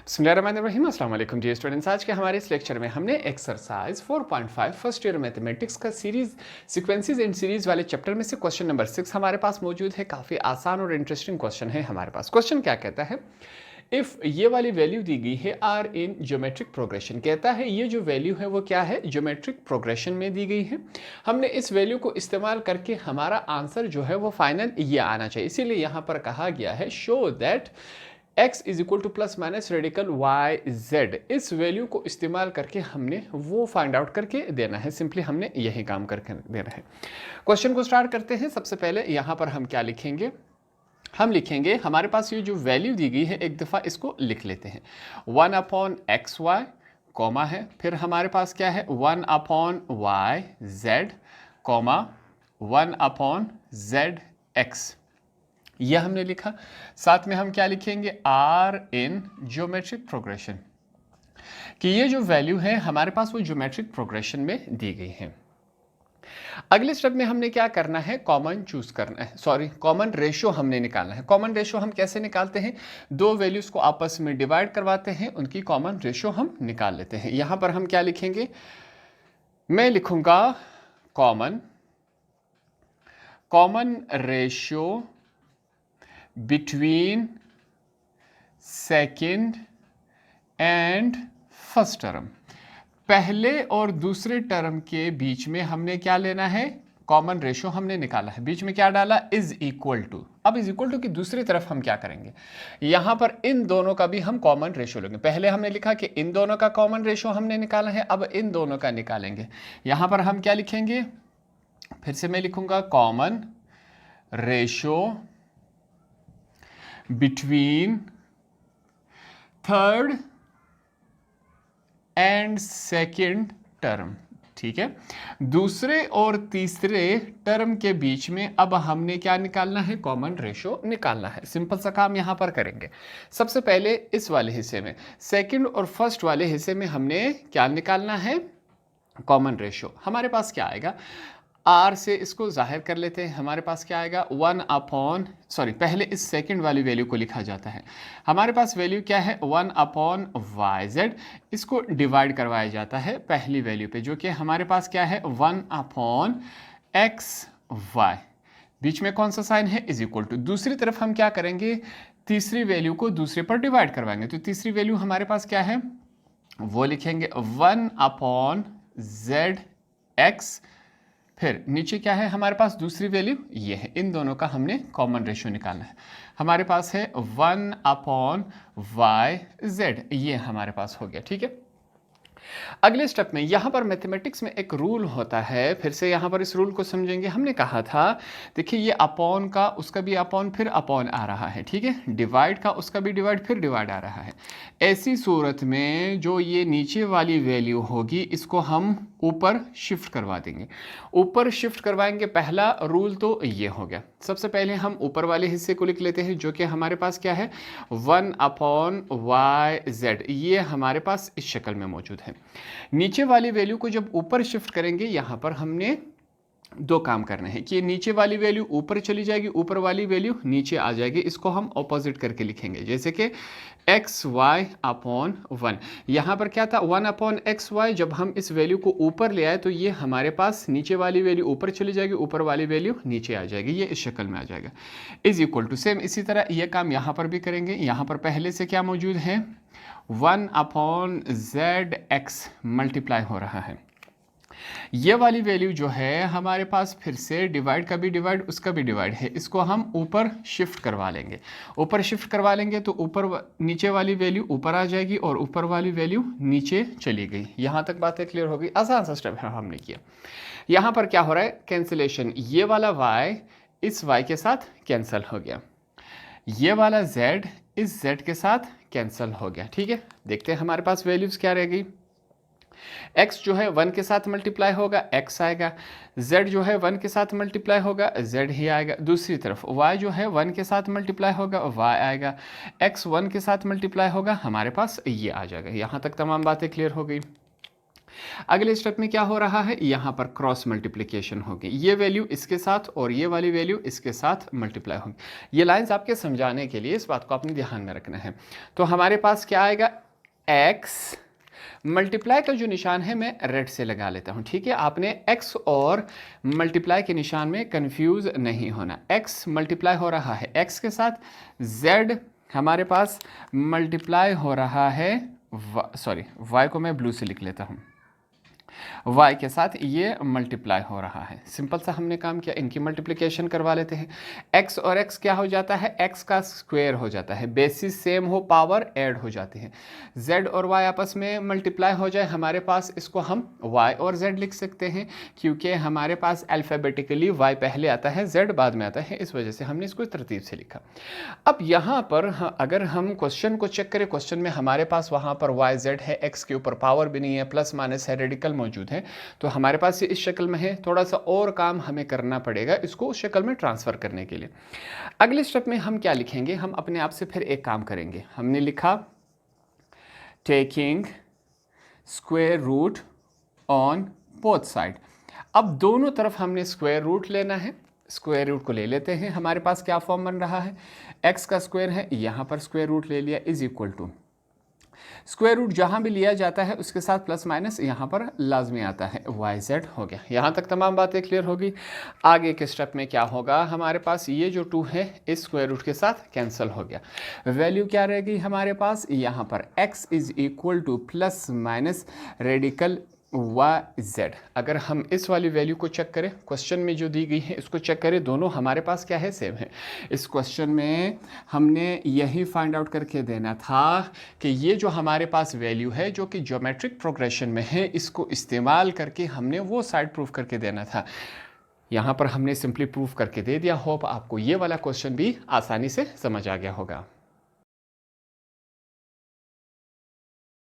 बिस्मिल्लाहिर्रहमानिर्रहीम। अस्सलाम वालेकुम डियर स्टूडेंट्स। आज के हमारे इस लेक्चर में हमने एक्सरसाइज 4.5 फर्स्ट ईयर मैथमेटिक्स का सीरीज सीक्वेंसेस एंड सीरीज वाले चैप्टर में से क्वेश्चन नंबर 6 हमारे पास मौजूद है। काफ़ी आसान और इंटरेस्टिंग क्वेश्चन है हमारे पास। क्वेश्चन क्या कहता है, इफ़ ये वाली वैल्यू दी गई है आर इन ज्योमेट्रिक प्रोग्रेशन, कहता है ये जो वैल्यू है वो क्या है, ज्योमेट्रिक प्रोग्रेशन में दी गई है। हमने इस वैल्यू को इस्तेमाल करके हमारा आंसर जो है वो फाइनल ये आना चाहिए। इसीलिए यहाँ पर कहा गया है show that x is equal to plus minus radical y z. इस वैल्यू को इस्तेमाल करके हमने वो फाइंड आउट करके देना है। सिंपली हमने यही काम करके देना है। क्वेश्चन को स्टार्ट करते हैं। सबसे पहले यहाँ पर हम क्या लिखेंगे, हम लिखेंगे हमारे पास ये जो वैल्यू दी गई है, एक दफ़ा इसको लिख लेते हैं। 1 अपॉन एक्स वाई कॉमा है, फिर हमारे पास क्या है 1 upon y z comma 1 upon z x, यह हमने लिखा। साथ में हम क्या लिखेंगे, आर इन ज्योमेट्रिक प्रोग्रेशन, कि ये जो वैल्यू है हमारे पास वो ज्योमेट्रिक प्रोग्रेशन में दी गई है। अगले स्टेप में हमने क्या करना है, कॉमन चूज करना है, सॉरी कॉमन रेशियो हमने निकालना है। कॉमन रेशियो हम कैसे निकालते हैं, दो वैल्यूज को आपस में डिवाइड करवाते हैं, उनकी कॉमन रेशियो हम निकाल लेते हैं। यहां पर हम क्या लिखेंगे, मैं लिखूंगा common ratio between second and first term. पहले और दूसरे टर्म के बीच में हमने क्या लेना है, कॉमन रेशियो हमने निकाला है। बीच में क्या डाला, इज इक्वल टू। अब इज इक्वल टू की दूसरी तरफ हम क्या करेंगे, यहां पर इन दोनों का भी हम कॉमन रेशियो लेंगे। पहले हमने लिखा कि इन दोनों का कॉमन रेशियो हमने निकाला है, अब इन दोनों का निकालेंगे। यहां पर हम क्या लिखेंगे, फिर से मैं लिखूंगा common ratio between third and second term. ठीक है, दूसरे और तीसरे टर्म के बीच में अब हमने क्या निकालना है, कॉमन रेशियो निकालना है। सिंपल सा काम यहां पर करेंगे। सबसे पहले इस वाले हिस्से में, सेकंड और फर्स्ट वाले हिस्से में हमने क्या निकालना है, कॉमन रेशियो। हमारे पास क्या आएगा, आर से इसको जाहिर कर लेते हैं। हमारे पास क्या आएगा, 1 अपॉन, सॉरी पहले इस सेकंड वाली वैल्यू को लिखा जाता है। हमारे पास वैल्यू क्या है, 1 अपॉन वाई जेड, इसको डिवाइड करवाया जाता है पहली वैल्यू पे, जो कि हमारे पास क्या है 1 अपॉन एक्स वाई। बीच में कौन सा साइन है, इज इक्वल टू। दूसरी तरफ हम क्या करेंगे, तीसरी वैल्यू को दूसरे पर डिवाइड करवाएंगे। तो तीसरी वैल्यू हमारे पास क्या है, वो लिखेंगे 1 अपॉन जेड एक्स, फिर नीचे क्या है हमारे पास दूसरी वैल्यू ये है। इन दोनों का हमने कॉमन रेशियो निकालना है। हमारे पास है 1 अपॉन वाई जेड, ये हमारे पास हो गया। ठीक है, अगले स्टेप में यहां पर मैथमेटिक्स में एक रूल होता है, फिर से यहां पर इस रूल को समझेंगे। हमने कहा था, देखिए ये अपॉन का उसका भी अपॉन फिर अपॉन आ रहा है। ठीक है, डिवाइड का उसका भी डिवाइड फिर डिवाइड आ रहा है। ऐसी सूरत में जो ये नीचे वाली वैल्यू होगी इसको हम ऊपर शिफ्ट करवा देंगे। ऊपर शिफ्ट करवाएंगे, पहला रूल तो ये हो गया। सबसे पहले हम ऊपर वाले हिस्से को लिख लेते हैं, जो कि हमारे पास क्या है 1 अपॉन वाई जेड, ये हमारे पास इस शक्ल में मौजूद है। नीचे वाली वैल्यू को जब ऊपर शिफ्ट करेंगे, यहां पर हमने दो काम करने हैं कि नीचे वाली वैल्यू ऊपर चली जाएगी, ऊपर वाली वैल्यू नीचे आ जाएगी। इसको हम ऑपोजिट करके लिखेंगे, जैसे कि एक्स वाई अपॉन 1। यहाँ पर क्या था 1 अपॉन एक्स वाई, जब हम इस वैल्यू को ऊपर ले आए तो ये हमारे पास नीचे वाली वैल्यू ऊपर चली जाएगी, ऊपर वाली वैल्यू नीचे आ जाएगी, ये इस शक्ल में आ जाएगा। इज इक्वल टू, सेम इसी तरह ये काम यहाँ पर भी करेंगे। यहाँ पर पहले से क्या मौजूद है, 1 अपॉन जेड एक्स मल्टीप्लाई हो रहा है। ये वाली वैल्यू जो है हमारे पास फिर से डिवाइड का भी डिवाइड उसका भी डिवाइड है, इसको हम ऊपर शिफ्ट करवा लेंगे। ऊपर शिफ्ट करवा लेंगे तो ऊपर नीचे वाली वैल्यू ऊपर आ जाएगी और ऊपर वाली वैल्यू नीचे चली गई। यहाँ तक बातें क्लियर हो गई। आसान सा स्टेप है हमने किया। यहाँ पर क्या हो रहा है, कैंसिलेशन। ये वाला y इस y के साथ कैंसिल हो गया, ये वाला z इस z के साथ कैंसिल हो गया। ठीक है, देखते हैं हमारे पास वैल्यूज क्या रह गई। x जो है 1 के साथ मल्टीप्लाई होगा x आएगा, z जो है 1 के साथ मल्टीप्लाई होगा z ही आएगा। दूसरी तरफ y जो है 1 के साथ मल्टीप्लाई होगा y आएगा, x 1 के साथ मल्टीप्लाई होगा, हमारे पास ये आ जाएगा। यहाँ तक तमाम बातें क्लियर हो गई। अगले स्टेप में क्या हो रहा है, यहाँ पर क्रॉस मल्टीप्लिकेशन होगी, ये वैल्यू इसके साथ और ये वाली वैल्यू इसके साथ मल्टीप्लाई होगी। ये लाइंस आपके समझाने के लिए, इस बात को आपने ध्यान में रखना है। तो हमारे पास क्या आएगा, x मल्टीप्लाई का जो निशान है मैं रेड से लगा लेता हूँ, ठीक है। आपने x और मल्टीप्लाई के निशान में कंफ्यूज नहीं होना। x मल्टीप्लाई हो रहा है x के साथ, z हमारे पास मल्टीप्लाई हो रहा है y को मैं ब्लू से लिख लेता हूँ, y के साथ ये मल्टीप्लाई हो रहा है। सिंपल सा हमने काम किया, इनकी मल्टीप्लिकेशन करवा लेते हैं। x और x क्या हो जाता है, x का स्क्वायर हो जाता है, बेसिस सेम हो पावर ऐड हो जाती है। z और y आपस में मल्टीप्लाई हो जाए हमारे पास, इसको हम y और z लिख सकते हैं, क्योंकि हमारे पास अल्फ़ाबेटिकली y पहले आता है z बाद में आता है, इस वजह से हमने इसको तरतीब से लिखा। अब यहाँ पर अगर हम क्वेश्चन को चेक करें, क्वेश्चन में हमारे पास वहाँ पर y z है, x के ऊपर पावर भी नहीं है, प्लस माइनस है, रेडिकल मौजूद है, तो हमारे पास ये इस शक्ल में है। थोड़ा सा और काम हमें करना पड़ेगा इसको उस शक्ल में ट्रांसफ़र करने के लिए। अगले स्टेप में हम क्या लिखेंगे, हम अपने आप से फिर एक काम करेंगे। हमने लिखा taking square root on both side. अब दोनों तरफ हमने स्क्वायर रूट लेना है, स्क्वायर रूट को ले लेते हैं। हमारे पास क्या फॉर्म बन रहा है, x का स्क्वायर है, यहाँ पर स्क्वायर रूट ले लिया, is equal to square root जहाँ भी लिया जाता है उसके साथ प्लस माइनस यहाँ पर लाजमी आता है, yz हो गया। यहाँ तक तमाम बातें क्लियर होगी। आगे के स्टेप में क्या होगा, हमारे पास ये जो 2 है इस स्क्वायर रूट के साथ कैंसिल हो गया। वैल्यू क्या रहेगी हमारे पास, यहाँ पर x is equal to plus minus radical yz। अगर हम इस वाली वैल्यू को चेक करें, क्वेश्चन में जो दी गई है इसको चेक करें, दोनों हमारे पास क्या है, सेम है। इस क्वेश्चन में हमने यही फाइंड आउट करके देना था कि ये जो हमारे पास वैल्यू है जो कि ज्योमेट्रिक प्रोग्रेशन में है, इसको इस्तेमाल करके हमने वो साइड प्रूफ करके देना था। यहाँ पर हमने सिंपली प्रूफ करके दे दिया। होप आपको ये वाला क्वेश्चन भी आसानी से समझ आ गया होगा।